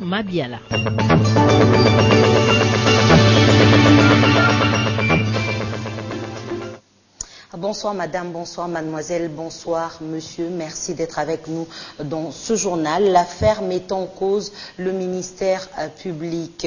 Mabiala. Bonsoir madame, bonsoir mademoiselle, bonsoir monsieur, merci d'être avec nous dans ce journal. L'affaire met en cause le ministère public,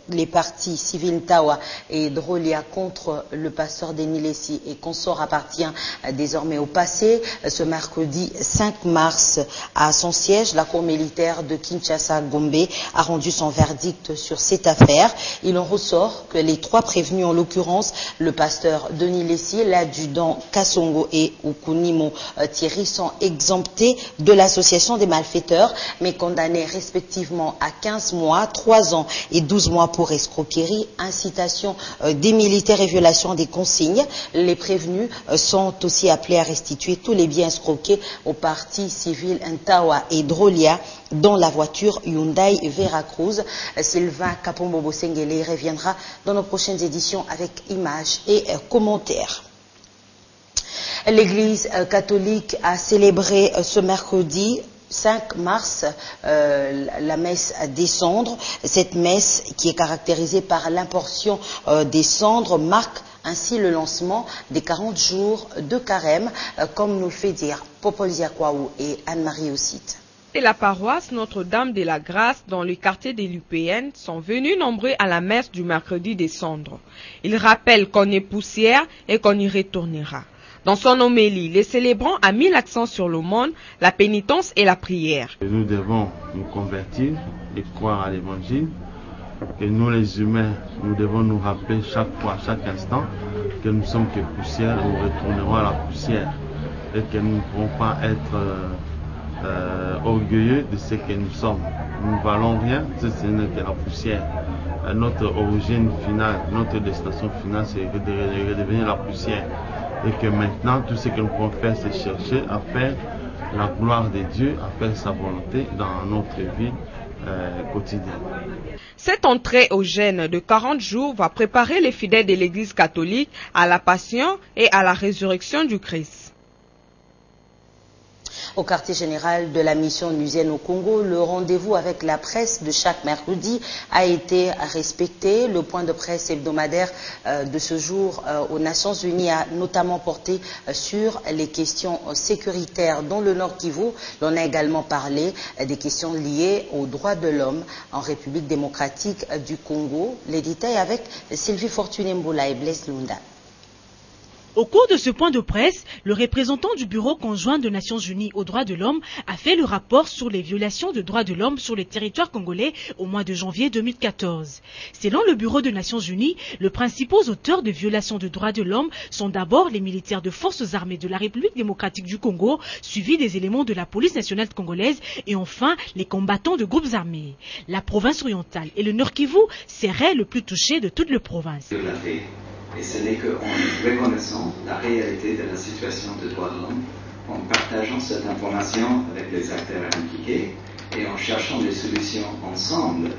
les partis civils Tawa et Drolia contre le pasteur Denis Lessi et consort appartient désormais au passé. Ce mercredi 5 mars, à son siège, la cour militaire de Kinshasa-Gombe a rendu son verdict sur cette affaire. Il en ressort que les trois prévenus, en l'occurrence le pasteur Denis Lessi, l'adjudant Kassongo et Okunimo Thierry, sont exemptés de l'association des malfaiteurs, mais condamnés respectivement à 15 mois, 3 ans et 12 mois pour escroquerie, incitation des militaires et violation des consignes. Les prévenus sont aussi appelés à restituer tous les biens escroqués aux partis civils Ntawa et Drolia dans la voiture Hyundai Veracruz. Sylvain Kapombo-Bosengele reviendra dans nos prochaines éditions avec images et commentaires. L'Église catholique a célébré ce mercredi 5 mars la messe des cendres. Cette messe, qui est caractérisée par l'importion des cendres, marque ainsi le lancement des 40 jours de carême, comme nous le fait dire Popol Ziakwaou et Anne-Marie Ossite. Et la paroisse Notre-Dame de la Grâce dans le quartier des Lupéennes sont venus nombreux à la messe du mercredi des cendres. Ils rappellent qu'on est poussière et qu'on y retournera. Dans son homélie, les célébrants a mis l'accent sur le monde, la pénitence et la prière. Nous devons nous convertir et croire à l'évangile. Et nous les humains, nous devons nous rappeler chaque fois, chaque instant, que nous sommes que poussière et nous retournerons à la poussière. Et que nous ne pouvons pas être orgueilleux de ce que nous sommes. Nous ne valons rien, ce n'est que la poussière. Notre origine finale, notre destination finale, c'est de redevenir la poussière. Et que maintenant, tout ce que nous pouvons faire, c'est chercher à faire la gloire de Dieu, à faire sa volonté dans notre vie quotidienne. Cette entrée au jeûne de 40 jours va préparer les fidèles de l'Église catholique à la passion et à la résurrection du Christ. Au quartier général de la mission onusienne au Congo, le rendez-vous avec la presse de chaque mercredi a été respecté. Le point de presse hebdomadaire de ce jour aux Nations Unies a notamment porté sur les questions sécuritaires dans le Nord Kivu. L'on a également parlé des questions liées aux droits de l'homme en République démocratique du Congo. Les détails avec Sylvie Fortuné-Mboula et Blaise Lunda. Au cours de ce point de presse, le représentant du Bureau conjoint des Nations Unies aux droits de l'homme a fait le rapport sur les violations de droits de l'homme sur le territoire congolais au mois de janvier 2014. Selon le Bureau des Nations Unies, les principaux auteurs de violations de droits de l'homme sont d'abord les militaires de forces armées de la République démocratique du Congo, suivis des éléments de la police nationale congolaise et enfin les combattants de groupes armés. La province orientale et le Nord Kivu seraient le plus touchés de toutes les provinces. Et ce n'est qu'en reconnaissant la réalité de la situation de droits de l'homme, en partageant cette information avec les acteurs impliqués et en cherchant des solutions ensemble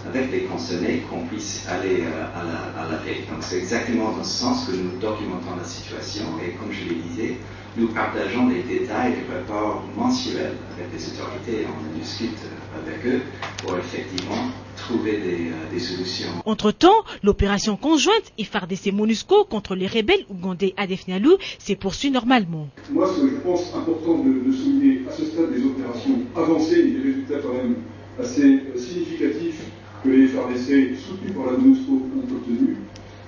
avec les concernés qu'on puisse aller à la paix. Donc c'est exactement dans ce sens que nous documentons la situation et comme je le disais, nous partageons les détails des rapports mensuels avec les autorités et on discute avec eux pour effectivement trouver des solutions. Entre-temps, l'opération conjointe FARDC-MONUSCO contre les rebelles ougandais ADF NALU se poursuit normalement. Moi, ce que je pense important de souligner à ce stade des opérations avancées et des résultats quand même assez significatifs que les FARDC soutenus par la MONUSCO ont obtenus,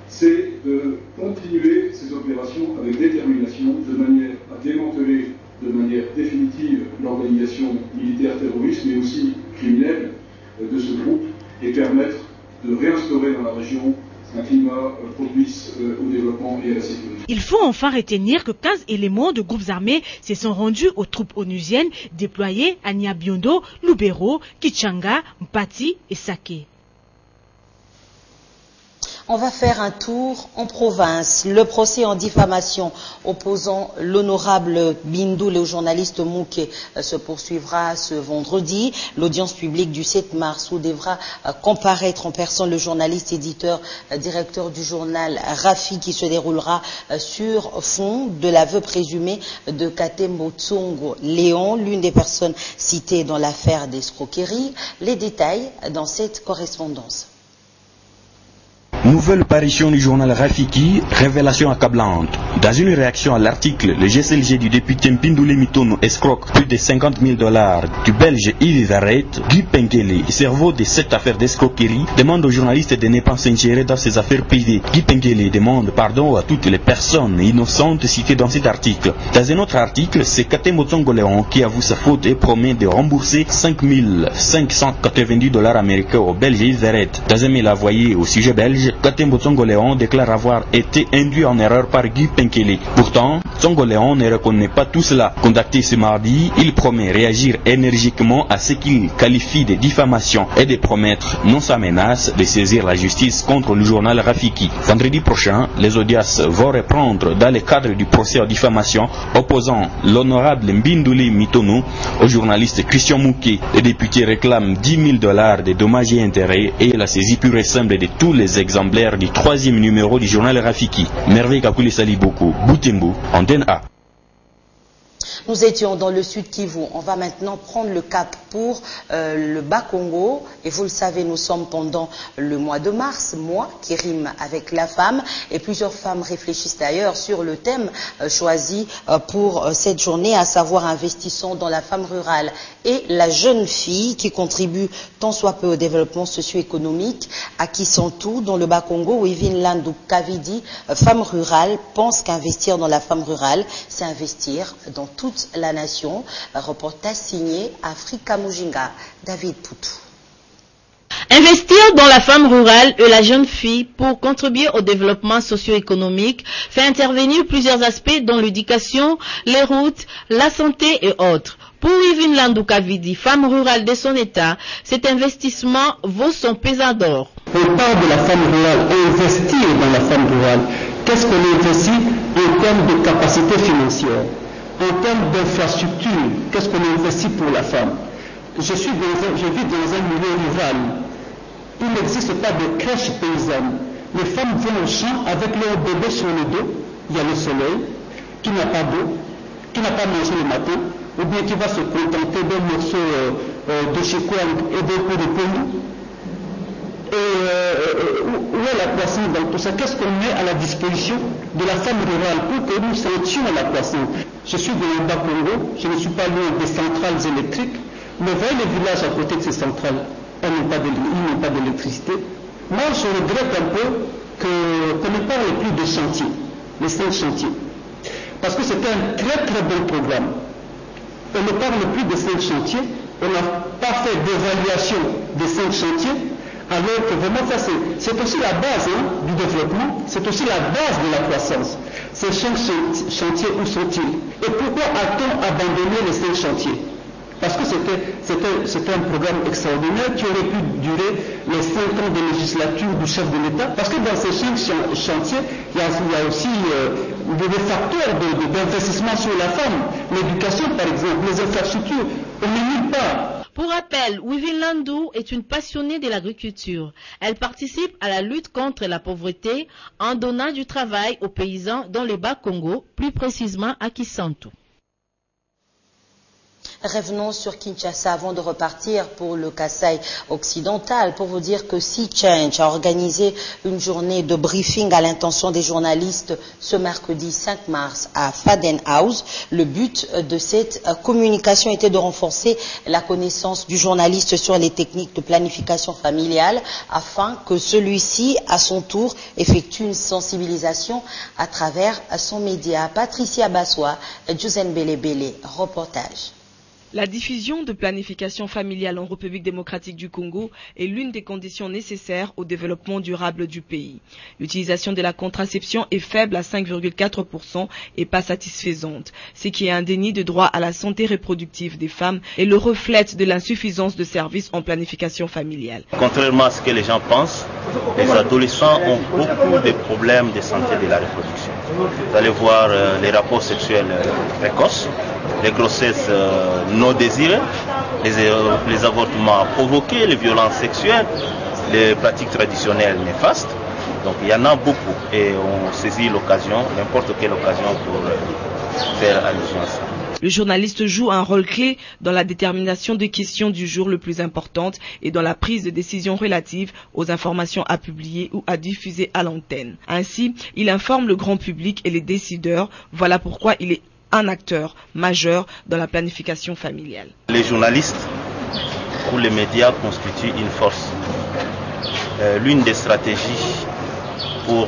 c'est de continuer ces opérations avec détermination de manière à démanteler de manière définitive l'organisation militaire terroriste mais aussi criminelle de ce groupe et permettre de réinstaurer dans la région un climat propice au développement et à la sécurité. Il faut enfin retenir que 15 éléments de groupes armés se sont rendus aux troupes onusiennes déployées à Nyabiondo, Lubero, Kichanga, Mpati et Sake. On va faire un tour en province. Le procès en diffamation opposant l'honorable Bindoule au journaliste Mouké se poursuivra ce vendredi. L'audience publique du 7 mars où devra comparaître en personne le journaliste, éditeur, directeur du journal Rafi qui se déroulera sur fond de l'aveu présumé de Katembo Tsongo Léon, l'une des personnes citées dans l'affaire d'escroquerie. Les détails dans cette correspondance. Nouvelle parution du journal Rafiki, révélation accablante. Dans une réaction à l'article, le GCLG du député Mpindoulé Mitono escroque plus de $50 000 du belge Yves Verret, Guy Pengele, cerveau de cette affaire d'escroquerie, demande aux journalistes de ne pas s'ingérer dans ses affaires privées. Guy Pengele demande pardon à toutes les personnes innocentes citées dans cet article. Dans un autre article, c'est Katembo Tsongo Léon qui avoue sa faute et promet de rembourser $5 590 américains au belge Yves Verret. Dans un mail envoyé au sujet belge, Katembo Tsongo Léon déclare avoir été induit en erreur par Guy Pengele. Pourtant, Tsongo Léon ne reconnaît pas tout cela. Contacté ce mardi, il promet réagir énergiquement à ce qu'il qualifie de diffamation et de promettre, non sans menace, de saisir la justice contre le journal Rafiki. Vendredi prochain, les audiences vont reprendre dans le cadre du procès en diffamation opposant l'honorable Mbindouli Mitonou au journaliste Christian Mouké. Les députés réclament $10 000 de dommages et intérêts et la saisie pure et simple de tous les exemplaires du 3e numéro du journal Rafiki. Merveille Kakuli Saliboko, Boutembo, Antenne A. Nous étions dans le sud Kivu. On va maintenant prendre le cap pour le Bas-Congo. Et vous le savez, nous sommes pendant le mois de mars, mois qui rime avec la femme. Et plusieurs femmes réfléchissent d'ailleurs sur le thème choisi pour cette journée, à savoir investissons dans la femme rurale et la jeune fille qui contribue tant soit peu au développement socio-économique à Kisantu, dans le Bas-Congo, où Evin Landou Kavidi, femme rurale, pense qu'investir dans la femme rurale, c'est investir dans toute la nation. Un reportage signé Africa Mujinga, David Poutou. Investir dans la femme rurale et la jeune fille pour contribuer au développement socio-économique fait intervenir plusieurs aspects dont l'éducation, les routes, la santé et autres. Pour Yvine Landou-Kavidi, femme rurale de son état, cet investissement vaut son pesant d'or. On parle de la femme rurale, investir dans la femme rurale. Qu'est-ce qu'on investit en termes de capacité financière? En termes d'infrastructure, qu'est-ce qu'on investit pour la femme? Je vis dans un milieu rural. Il n'existe pas de crèche paysanne. Les femmes vont au champ avec leur bébé sur le dos. Il y a le soleil, qui n'a pas d'eau, qui n'a pas mangé le matin, ou bien qui va se contenter d'un morceau de chikwang et d'un coup de pommes. Où est la croissance dans tout ça? Qu'est-ce qu'on met à la disposition de la femme rurale pour que nous sentions la croissance? Je suis dans le Bas-Congo, je ne suis pas loin des centrales électriques, mais voyez les villages à côté de ces centrales, ils n'ont pas d'électricité. Moi, je regrette un peu qu'on ne parle plus de chantiers, les 5 chantiers, parce que c'était un très très bon programme. On ne parle plus de 5 chantiers, on n'a pas fait d'évaluation des 5 chantiers. Alors que vraiment, ça c'est aussi la base du développement, c'est aussi la base de la croissance. Ces 5 chantiers, où sont-ils? Et pourquoi a-t-on abandonné les 5 chantiers? Parce que c'était un programme extraordinaire qui aurait pu durer les 5 ans de législature du chef de l'État. Parce que dans ces 5 chantiers, il y a aussi des facteurs d'investissement sur la femme. L'éducation, par exemple, les infrastructures, on n'est nulle part. Pour rappel, Yvine Landou est une passionnée de l'agriculture. Elle participe à la lutte contre la pauvreté en donnant du travail aux paysans dans le Bas-Congo, plus précisément à Kisantu. Revenons sur Kinshasa avant de repartir pour le Kasaï occidental pour vous dire que Sea Change a organisé une journée de briefing à l'intention des journalistes ce mercredi 5 mars à Faden House. Le but de cette communication était de renforcer la connaissance du journaliste sur les techniques de planification familiale afin que celui-ci, à son tour, effectue une sensibilisation à travers son média. Patricia Bassois, Jusen Belebele, reportage. La diffusion de planification familiale en République démocratique du Congo est l'une des conditions nécessaires au développement durable du pays. L'utilisation de la contraception est faible à 5,4% et pas satisfaisante, ce qui est un déni de droit à la santé reproductive des femmes et le reflète de l'insuffisance de services en planification familiale. Contrairement à ce que les gens pensent, les adolescents ont beaucoup de problèmes de santé de la reproduction. Vous allez voir les rapports sexuels précoces, les grossesses non désirées, les avortements provoqués, les violences sexuelles, les pratiques traditionnelles néfastes. Donc il y en a beaucoup et on saisit l'occasion, n'importe quelle occasion pour faire allusion à ça. Le journaliste joue un rôle clé dans la détermination des questions du jour le plus importantes et dans la prise de décision relative aux informations à publier ou à diffuser à l'antenne. Ainsi, il informe le grand public et les décideurs. Voilà pourquoi il est un acteur majeur dans la planification familiale. Les journalistes ou les médias constituent une force. L'une des stratégies pour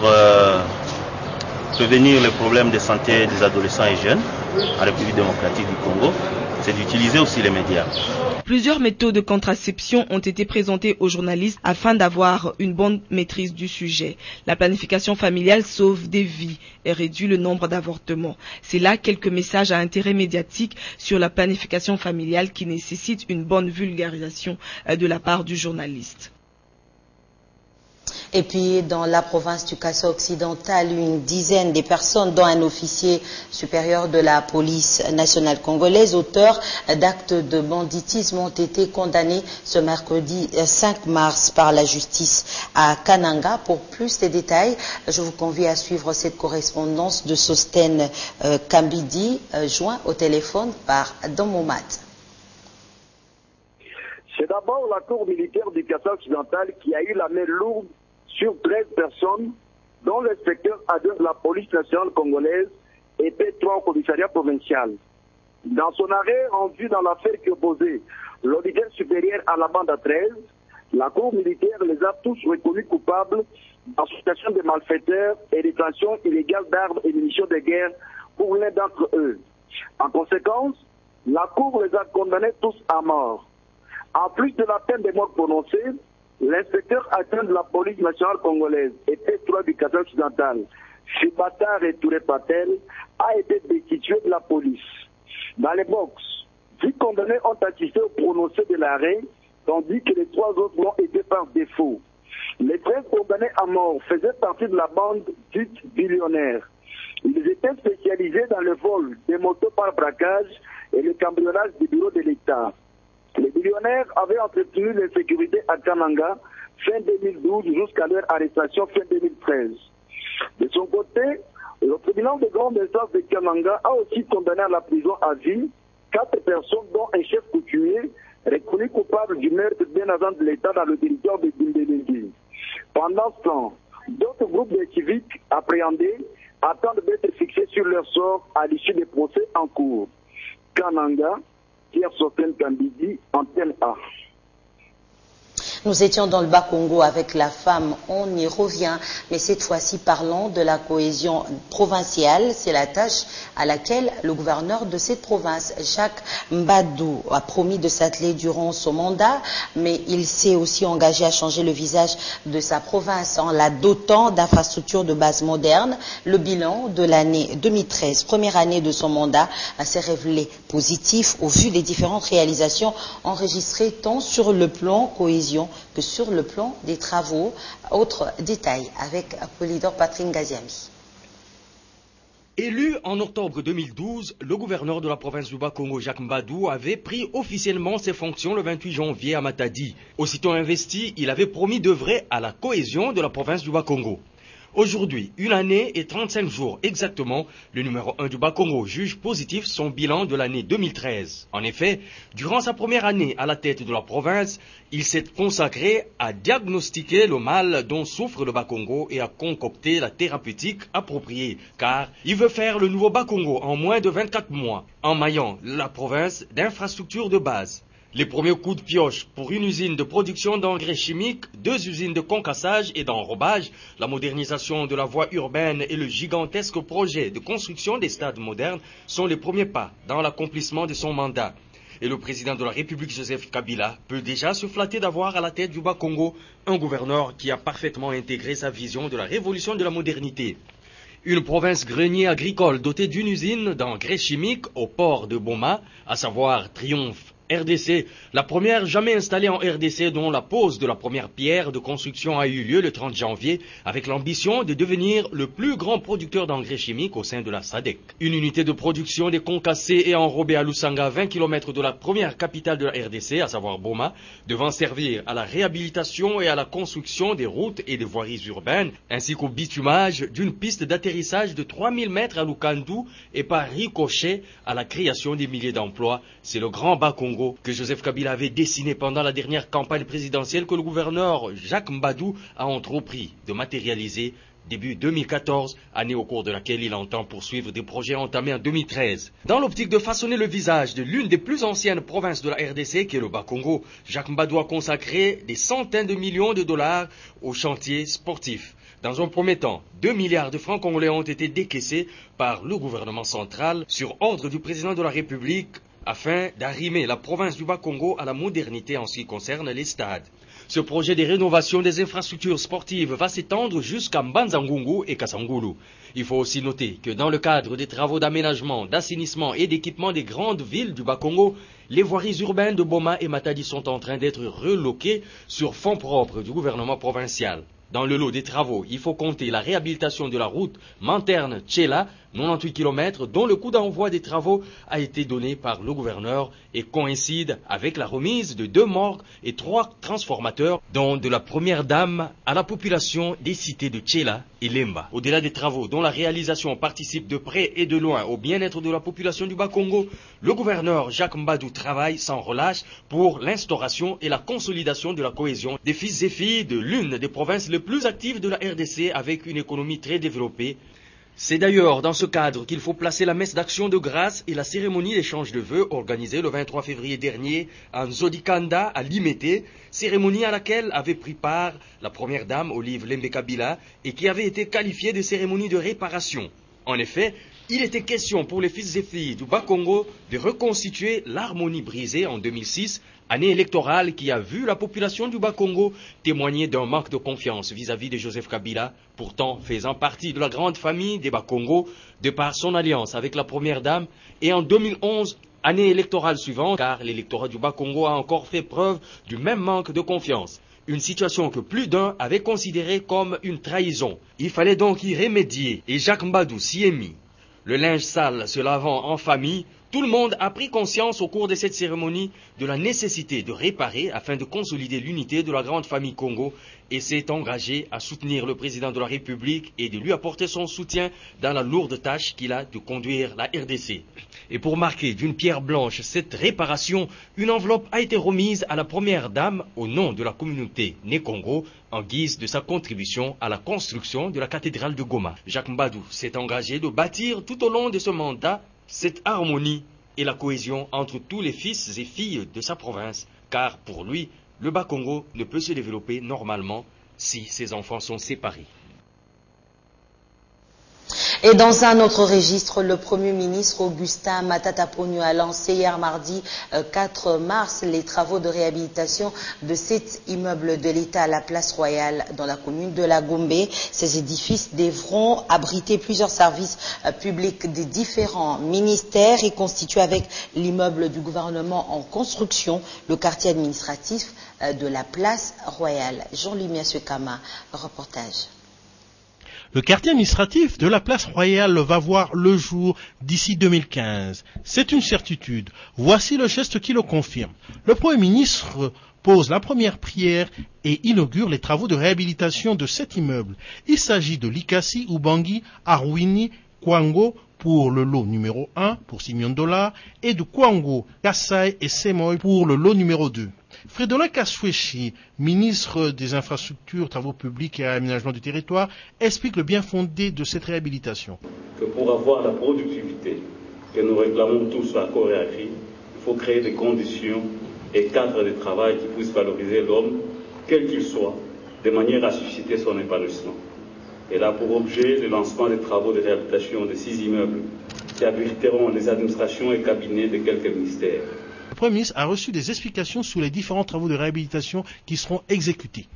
prévenir les problèmes de santé des adolescents et jeunes en République démocratique du Congo, c'est d'utiliser aussi les médias. Plusieurs méthodes de contraception ont été présentées aux journalistes afin d'avoir une bonne maîtrise du sujet. La planification familiale sauve des vies et réduit le nombre d'avortements. C'est là quelques messages à intérêt médiatique sur la planification familiale qui nécessitent une bonne vulgarisation de la part du journaliste. Et puis, dans la province du Kasso occidental, une dizaine de personnes, dont un officier supérieur de la police nationale congolaise, auteurs d'actes de banditisme, ont été condamnés ce mercredi 5 mars par la justice à Kananga. Pour plus de détails, je vous convie à suivre cette correspondance de Sosten Kambidi, joint au téléphone par Domomat. C'est d'abord la cour militaire du Kasso occidental qui a eu la main lourde sur 13 personnes, dont l'inspecteur adjoint de la police nationale congolaise et P3 au commissariat provincial. Dans son arrêt rendu dans l'affaire qui opposait l'auditeur supérieur à la bande à 13, la cour militaire les a tous reconnus coupables d'association de malfaiteurs et détention illégale d'armes et munitions de guerre pour l'un d'entre eux. En conséquence, la cour les a condamnés tous à mort. En plus de la peine de mort prononcée, l'inspecteur adjoint de la police nationale congolaise et P3 du Kasso occidental, Shibata Retouré Patel, a été destitué de la police. Dans les box, 10 condamnés ont assisté au prononcé de l'arrêt, tandis que les 3 autres l'ont été par défaut. Les 13 condamnés à mort faisaient partie de la bande dite billionnaire. Ils étaient spécialisés dans le vol des motos par braquage et le cambriolage des bureaux de l'État. Les millionnaires avaient entretenu l'insécurité à Kananga fin 2012 jusqu'à leur arrestation fin 2013. De son côté, le tribunal de grande instance de Kananga a aussi condamné à la prison à vie 4 personnes dont un chef coutumier reconnu coupable du meurtre d'un agent de l'État dans le territoire de Bindélégué. Pendant ce temps, d'autres groupes de civiques appréhendés attendent d'être fixés sur leur sort à l'issue des procès en cours. Kananga, Pierre Sosten Kambidi, Antenne A. Nous étions dans le Bas-Congo avec la femme, on y revient, mais cette fois-ci parlons de la cohésion provinciale. C'est la tâche à laquelle le gouverneur de cette province, Jacques Mbadou, a promis de s'atteler durant son mandat, mais il s'est aussi engagé à changer le visage de sa province en la dotant d'infrastructures de base modernes. Le bilan de l'année 2013, première année de son mandat, s'est révélé positif au vu des différentes réalisations enregistrées tant sur le plan cohésion que sur le plan des travaux. Autres détails avec Polydor Patrick Gaziami. Élu en octobre 2012, le gouverneur de la province du Bas-Congo, Jacques Mbadou, avait pris officiellement ses fonctions le 28 janvier à Matadi. Aussitôt investi, il avait promis d'œuvrer à la cohésion de la province du Bas-Congo. Aujourd'hui, une année et 35 jours exactement, le numéro 1 du Bas-Congo juge positif son bilan de l'année 2013. En effet, durant sa première année à la tête de la province, il s'est consacré à diagnostiquer le mal dont souffre le Bas-Congo et à concocter la thérapeutique appropriée, car il veut faire le nouveau Bas-Congo en moins de 24 mois, en maillant la province d'infrastructures de base. Les premiers coups de pioche pour une usine de production d'engrais chimiques, 2 usines de concassage et d'enrobage, la modernisation de la voie urbaine et le gigantesque projet de construction des stades modernes sont les premiers pas dans l'accomplissement de son mandat. Et le président de la République, Joseph Kabila, peut déjà se flatter d'avoir à la tête du Bas-Congo un gouverneur qui a parfaitement intégré sa vision de la révolution de la modernité. Une province grenier agricole dotée d'une usine d'engrais chimiques au port de Boma, à savoir Triomphe RDC, la première jamais installée en RDC dont la pose de la première pierre de construction a eu lieu le 30 janvier avec l'ambition de devenir le plus grand producteur d'engrais chimiques au sein de la SADC. Une unité de production des concassés et enrobés à Lusanga, 20 km de la première capitale de la RDC, à savoir Boma, devant servir à la réhabilitation et à la construction des routes et des voiries urbaines, ainsi qu'au bitumage d'une piste d'atterrissage de 3000 mètres à Lukandu et par ricochet à la création des milliers d'emplois. C'est le grand Bas-Congo que Joseph Kabila avait dessiné pendant la dernière campagne présidentielle que le gouverneur Jacques Mbadou a entrepris de matérialiser début 2014, année au cours de laquelle il entend poursuivre des projets entamés en 2013. Dans l'optique de façonner le visage de l'une des plus anciennes provinces de la RDC, qui est le Bas-Congo, Jacques Mbadou a consacré des centaines de millions de dollars aux chantiers sportifs. Dans un premier temps, 2 milliards de francs congolais ont été décaissés par le gouvernement central sur ordre du président de la République afin d'arrimer la province du Bas-Congo à la modernité en ce qui concerne les stades. Ce projet de rénovation des infrastructures sportives va s'étendre jusqu'à Mbanza-Ngungu et Kasangulu. Il faut aussi noter que dans le cadre des travaux d'aménagement, d'assainissement et d'équipement des grandes villes du Bas-Congo, les voiries urbaines de Boma et Matadi sont en train d'être reloquées sur fonds propres du gouvernement provincial. Dans le lot des travaux, il faut compter la réhabilitation de la route Manterne-Tchela, 98 km, dont le coup d'envoi des travaux a été donné par le gouverneur et coïncide avec la remise de 2 morgues et 3 transformateurs, dont de la première dame à la population des cités de Tchela et Lemba. Au-delà des travaux dont la réalisation participe de près et de loin au bien-être de la population du Bas-Congo, le gouverneur Jacques Mbadou travaille sans relâche pour l'instauration et la consolidation de la cohésion des fils et filles de l'une des provinces les plus actives de la RDC avec une économie très développée. C'est d'ailleurs dans ce cadre qu'il faut placer la messe d'action de grâce et la cérémonie d'échange de vœux organisée le 23 février dernier en Zodikanda à Limete, cérémonie à laquelle avait pris part la première dame Olive Lembe Kabila et qui avait été qualifiée de cérémonie de réparation. En effet, il était question pour les fils et filles du Bas-Congo de reconstituer l'harmonie brisée en 2006, année électorale qui a vu la population du Bas-Congo témoigner d'un manque de confiance vis-à-vis de Joseph Kabila, pourtant faisant partie de la grande famille des Bas-Congo, de par son alliance avec la première dame, et en 2011, année électorale suivante, car l'électorat du Bas-Congo a encore fait preuve du même manque de confiance. Une situation que plus d'un avait considérée comme une trahison. Il fallait donc y remédier, et Jacques Mbadou s'y est mis. Le linge sale se lavant en famille, tout le monde a pris conscience au cours de cette cérémonie de la nécessité de réparer afin de consolider l'unité de la grande famille Congo et s'est engagé à soutenir le président de la République et de lui apporter son soutien dans la lourde tâche qu'il a de conduire la RDC. Et pour marquer d'une pierre blanche cette réparation, une enveloppe a été remise à la première dame au nom de la communauté Né-Congo en guise de sa contribution à la construction de la cathédrale de Goma. Jacques Mbadou s'est engagé de bâtir tout au long de ce mandat cette harmonie et la cohésion entre tous les fils et filles de sa province, car pour lui, le Bas-Congo ne peut se développer normalement si ses enfants sont séparés. Et dans un autre registre, le Premier ministre Augustin Matata Ponyo a lancé hier mardi 4 mars les travaux de réhabilitation de 7 immeubles de l'État à la Place Royale dans la commune de la Gombe. Ces édifices devront abriter plusieurs services publics des différents ministères et constituer avec l'immeuble du gouvernement en construction le quartier administratif de la Place Royale. Jean-Louis Miassekama, reportage. Le quartier administratif de la Place Royale va voir le jour d'ici 2015. C'est une certitude. Voici le geste qui le confirme. Le Premier ministre pose la première prière et inaugure les travaux de réhabilitation de 7 immeubles. Il s'agit de Likasi, Ubangi, Arwini, Kwango pour le lot numéro 1 pour 6 millions de dollars et de Kwango, Kassai et Semoy pour le lot numéro 2. Fridolin Kaswechi, ministre des Infrastructures, Travaux publics et Aménagement du territoire, explique le bien fondé de cette réhabilitation. Que pour avoir la productivité que nous réclamons tous à corps et à cri, il faut créer des conditions et cadres de travail qui puissent valoriser l'homme, quel qu'il soit, de manière à susciter son épanouissement. Elle a pour objet le lancement des travaux de réhabilitation de 6 immeubles qui abriteront les administrations et cabinets de quelques ministères. Le Premier ministre a reçu des explications sur les différents travaux de réhabilitation qui seront exécutés.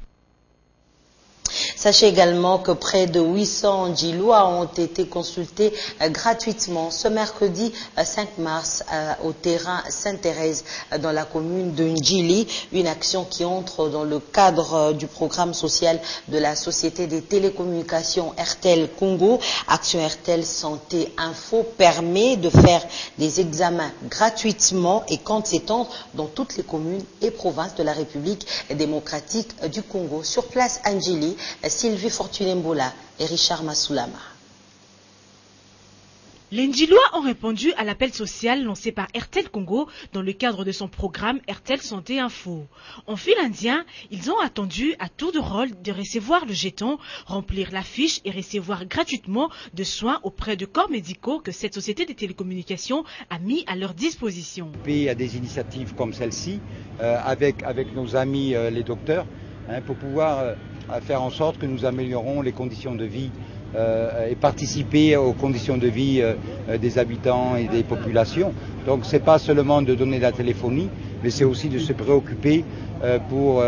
Sachez également que près de 800 Djilois ont été consultés gratuitement ce mercredi 5 mars au terrain Sainte-Thérèse dans la commune de Ndjili, une action qui entre dans le cadre du programme social de la Société des télécommunications RTL Congo. Action RTL Santé Info permet de faire des examens gratuitement et compte s'étendre dans toutes les communes et provinces de la République démocratique du Congo. Sur place à Ndjili, Sylvie Fortuné-Mbola et Richard Massoulama. Les Ndjilois ont répondu à l'appel social lancé par RTL Congo dans le cadre de son programme RTL Santé Info. En fil indien, ils ont attendu à tour de rôle de recevoir le jeton, remplir la fiche et recevoir gratuitement de soins auprès de corps médicaux que cette société des télécommunications a mis à leur disposition. Il y a des initiatives comme celle-ci avec nos amis les docteurs pour pouvoir faire en sorte que nous améliorons les conditions de vie et participer aux conditions de vie des habitants et des populations. Donc ce n'est pas seulement de donner de la téléphonie, mais c'est aussi de se préoccuper pour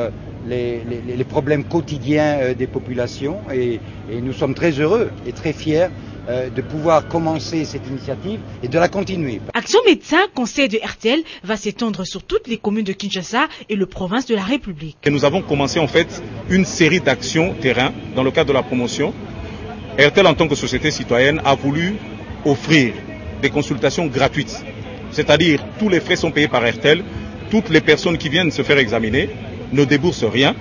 les problèmes quotidiens des populations et nous sommes très heureux et très fiers de pouvoir commencer cette initiative et de la continuer. Action Médecin, conseil de RTL, va s'étendre sur toutes les communes de Kinshasa et le province de la République. Et nous avons commencé en fait une série d'actions terrain dans le cadre de la promotion. RTL en tant que société citoyenne a voulu offrir des consultations gratuites. C'est-à-dire tous les frais sont payés par RTL, toutes les personnes qui viennent se faire examiner ne déboursent rien.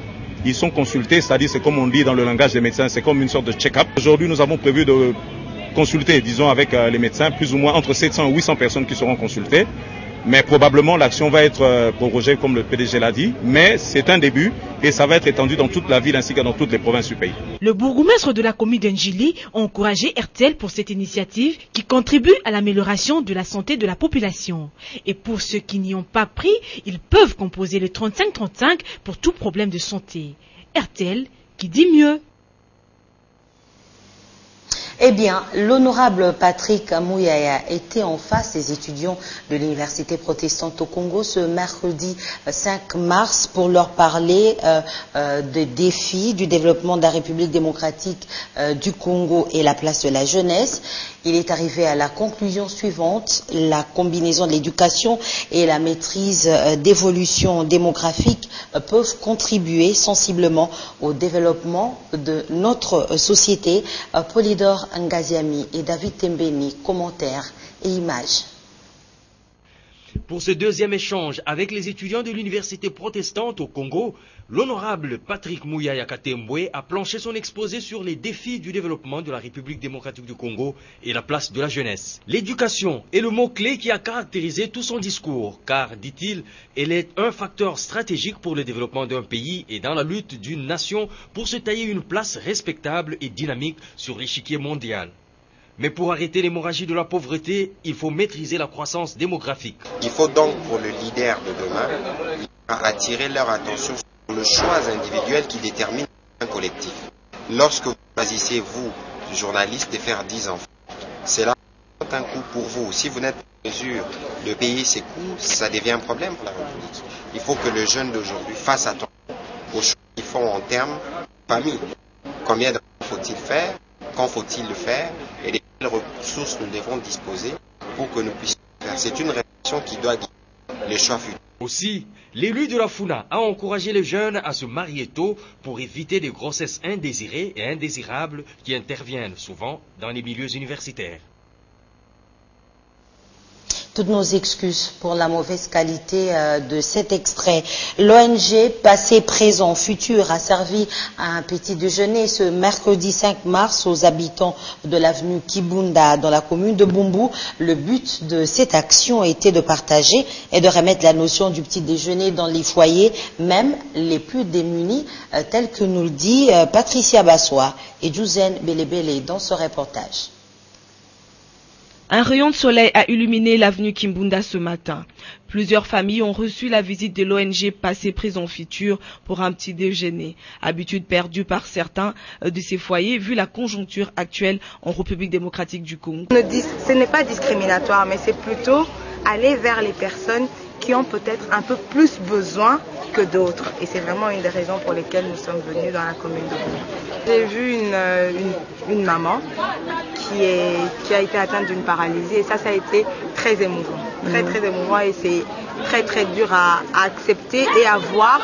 Ils sont consultés, c'est-à-dire c'est comme on dit dans le langage des médecins, c'est comme une sorte de check-up. Aujourd'hui nous avons prévu de consulter, disons avec les médecins, plus ou moins entre 700 et 800 personnes qui seront consultées. Mais probablement l'action va être prorogée comme le PDG l'a dit, mais c'est un début et ça va être étendu dans toute la ville ainsi que dans toutes les provinces du pays. Le bourgmestre de la commune d'Ndjili a encouragé RTL pour cette initiative qui contribue à l'amélioration de la santé de la population. Et pour ceux qui n'y ont pas pris, ils peuvent composer le 3535 pour tout problème de santé. RTL qui dit mieux. Eh bien, l'honorable Patrick Mouyaya était en face des étudiants de l'Université protestante au Congo ce mercredi 5 mars pour leur parler des défis du développement de la République démocratique du Congo et la place de la jeunesse. Il est arrivé à la conclusion suivante: la combinaison de l'éducation et la maîtrise d'évolution démographique peuvent contribuer sensiblement au développement de notre société. Polydor Ngaziami et David Tembeni, commentaires et images. Pour ce deuxième échange avec les étudiants de l'Université protestante au Congo, l'honorable Patrick Mouyaya Katembwe a planché son exposé sur les défis du développement de la République démocratique du Congo et la place de la jeunesse. L'éducation est le mot-clé qui a caractérisé tout son discours, car, dit-il, elle est un facteur stratégique pour le développement d'un pays et dans la lutte d'une nation pour se tailler une place respectable et dynamique sur l'échiquier mondial. Mais pour arrêter l'hémorragie de la pauvreté, il faut maîtriser la croissance démographique. Il faut donc pour le leader de demain attirer leur attention sur le choix individuel qui détermine un collectif. Lorsque vous choisissez, vous, journaliste, de faire 10 enfants, c'est là un coût pour vous. Si vous n'êtes pas en mesure de payer ces coûts, ça devient un problème pour la République. Il faut que le jeune d'aujourd'hui fasse attention aux choix qu'ils font en termes de famille. Combien d'enfants faut-il faire? Quand faut-il le faire? Et de quelles ressources nous devons disposer pour que nous puissions le faire? C'est une réflexion qui doit guider les choix futurs. Aussi, l'élu de la Funa a encouragé les jeunes à se marier tôt pour éviter des grossesses indésirées et indésirables qui interviennent souvent dans les milieux universitaires. Toutes nos excuses pour la mauvaise qualité de cet extrait. L'ONG Passé, Présent, Futur a servi à un petit déjeuner ce mercredi 5 mars aux habitants de l'avenue Kibunda dans la commune de Bumbu. Le but de cette action était de partager et de remettre la notion du petit déjeuner dans les foyers, même les plus démunis, tel que nous le dit Patricia Bassois et Jouzen Belebele dans ce reportage. Un rayon de soleil a illuminé l'avenue Kimbunda ce matin. Plusieurs familles ont reçu la visite de l'ONG Passé, Présent, Futur pour un petit déjeuner. Habitude perdue par certains de ces foyers vu la conjoncture actuelle en République démocratique du Congo. Ce n'est pas discriminatoire, mais c'est plutôt aller vers les personnes qui ont peut-être un peu plus besoin que d'autres. Et c'est vraiment une des raisons pour lesquelles nous sommes venus dans la commune de Goma. J'ai vu une maman qui a été atteinte d'une paralysie et ça a été très émouvant. Très émouvant et c'est très dur à accepter et à voir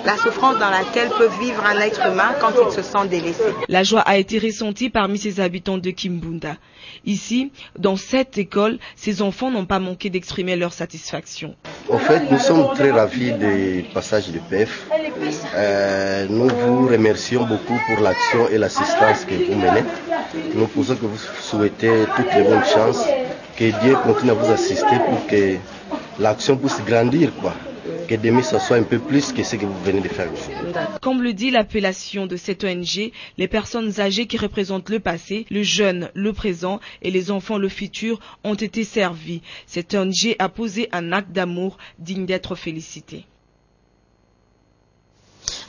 la souffrance dans laquelle peut vivre un être humain quand il se sent délaissé. La joie a été ressentie parmi ces habitants de Kimbunda. Ici, dans cette école, ces enfants n'ont pas manqué d'exprimer leur satisfaction. En fait, nous sommes très ravis du passage du PEF. Nous vous remercions beaucoup pour l'action et l'assistance que vous menez. Nous pensons que vous souhaitez toutes les bonnes chances, que Dieu continue à vous assister pour que l'action puisse grandir, que demain ce soit un peu plus que ce que vous venez de faire ici. Comme le dit l'appellation de cette ONG, les personnes âgées qui représentent le passé, le jeune, le présent et les enfants, le futur, ont été servis. Cette ONG a posé un acte d'amour digne d'être félicité.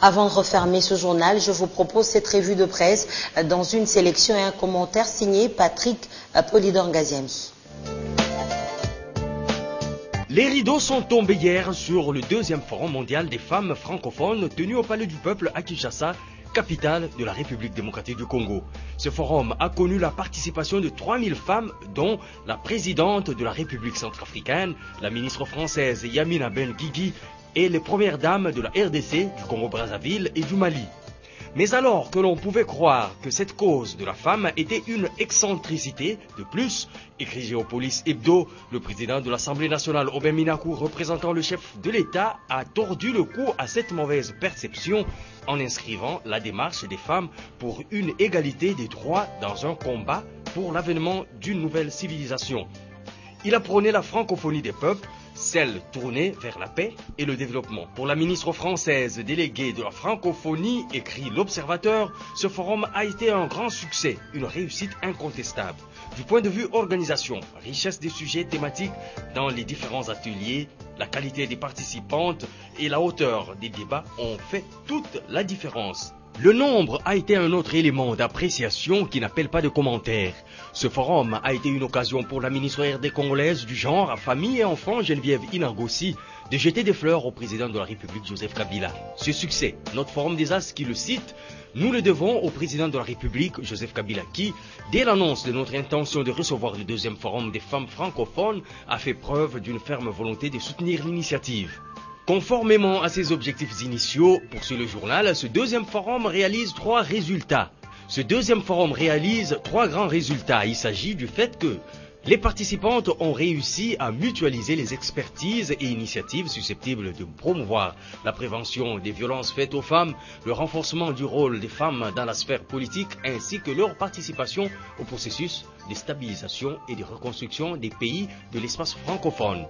Avant de refermer ce journal, je vous propose cette revue de presse dans une sélection et un commentaire signé Patrick Polydor-Ngaziemi. Les rideaux sont tombés hier sur le 2e Forum mondial des femmes francophones tenu au Palais du Peuple à Kinshasa, capitale de la République démocratique du Congo. Ce forum a connu la participation de 3000 femmes, dont la présidente de la République centrafricaine, la ministre française Yamina Ben-Guigui et les premières dames de la RDC, du Congo-Brazzaville et du Mali. Mais alors que l'on pouvait croire que cette cause de la femme était une excentricité, de plus, écrit Géopolis Hebdo, le président de l'Assemblée nationale, Aubin Minakou, représentant le chef de l'État, a tordu le cou à cette mauvaise perception en inscrivant la démarche des femmes pour une égalité des droits dans un combat pour l'avènement d'une nouvelle civilisation. Il a prôné la francophonie des peuples, celle tournée vers la paix et le développement. Pour la ministre française déléguée de la francophonie, écrit l'Observateur, ce forum a été un grand succès, une réussite incontestable. Du point de vue organisation, richesse des sujets thématiques dans les différents ateliers, la qualité des participantes et la hauteur des débats ont fait toute la différence. Le nombre a été un autre élément d'appréciation qui n'appelle pas de commentaires. Ce forum a été une occasion pour la ministre RD congolaise du genre, famille et enfants Geneviève Inangossi de jeter des fleurs au président de la République Joseph Kabila. Ce succès, notre forum des As qui le cite, nous le devons au président de la République Joseph Kabila qui, dès l'annonce de notre intention de recevoir le 2e forum des femmes francophones, a fait preuve d'une ferme volonté de soutenir l'initiative. Conformément à ses objectifs initiaux, poursuit le journal, ce 2e forum réalise 3 résultats. Ce 2e forum réalise 3 grands résultats. Il s'agit du fait que les participantes ont réussi à mutualiser les expertises et initiatives susceptibles de promouvoir la prévention des violences faites aux femmes, le renforcement du rôle des femmes dans la sphère politique ainsi que leur participation au processus de stabilisation et de reconstruction des pays de l'espace francophone.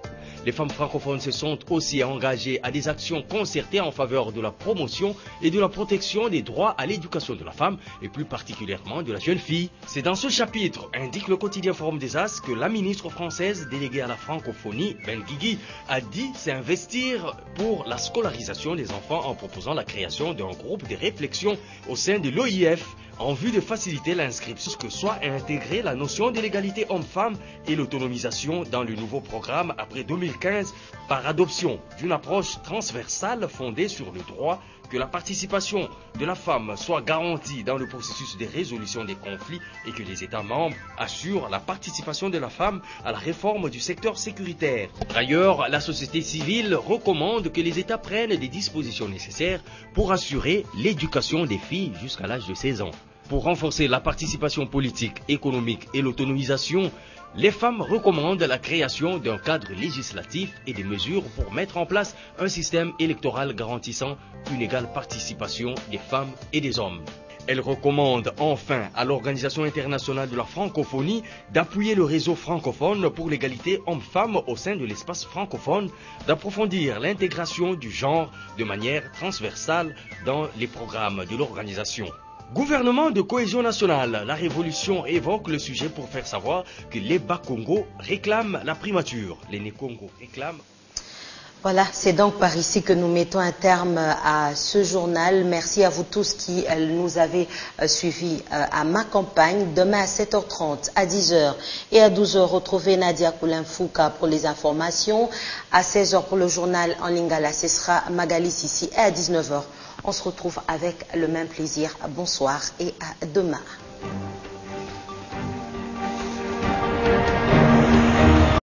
Les femmes francophones se sont aussi engagées à des actions concertées en faveur de la promotion et de la protection des droits à l'éducation de la femme et plus particulièrement de la jeune fille. C'est dans ce chapitre, indique le quotidien Forum des As, que la ministre française déléguée à la francophonie, Ben-Guigui, a dit s'investir pour la scolarisation des enfants en proposant la création d'un groupe de réflexion au sein de l'OIF en vue de faciliter l'inscription, que soit intégrée la notion de l'égalité homme-femme et l'autonomisation dans le nouveau programme après 2015 par adoption d'une approche transversale fondée sur le droit que la participation de la femme soit garantie dans le processus de résolution des conflits et que les États membres assurent la participation de la femme à la réforme du secteur sécuritaire. Par ailleurs, la société civile recommande que les États prennent des dispositions nécessaires pour assurer l'éducation des filles jusqu'à l'âge de 16 ans. Pour renforcer la participation politique, économique et l'autonomisation, les femmes recommandent la création d'un cadre législatif et des mesures pour mettre en place un système électoral garantissant une égale participation des femmes et des hommes. Elles recommandent enfin à l'Organisation internationale de la francophonie d'appuyer le réseau francophone pour l'égalité homme-femme au sein de l'espace francophone, d'approfondir l'intégration du genre de manière transversale dans les programmes de l'organisation. Gouvernement de cohésion nationale, la Révolution évoque le sujet pour faire savoir que les Bas-Congo réclament la primature. Les Né-Congo réclament. Voilà, c'est donc par ici que nous mettons un terme à ce journal. Merci à vous tous qui nous avez suivis à ma campagne. Demain à 7h30, à 10h et à 12h, retrouvez Nadia Koulin-Fouka pour les informations. À 16h pour le journal en lingala, ce sera Magali Sissi. Et à 19h, on se retrouve avec le même plaisir. Bonsoir et à demain.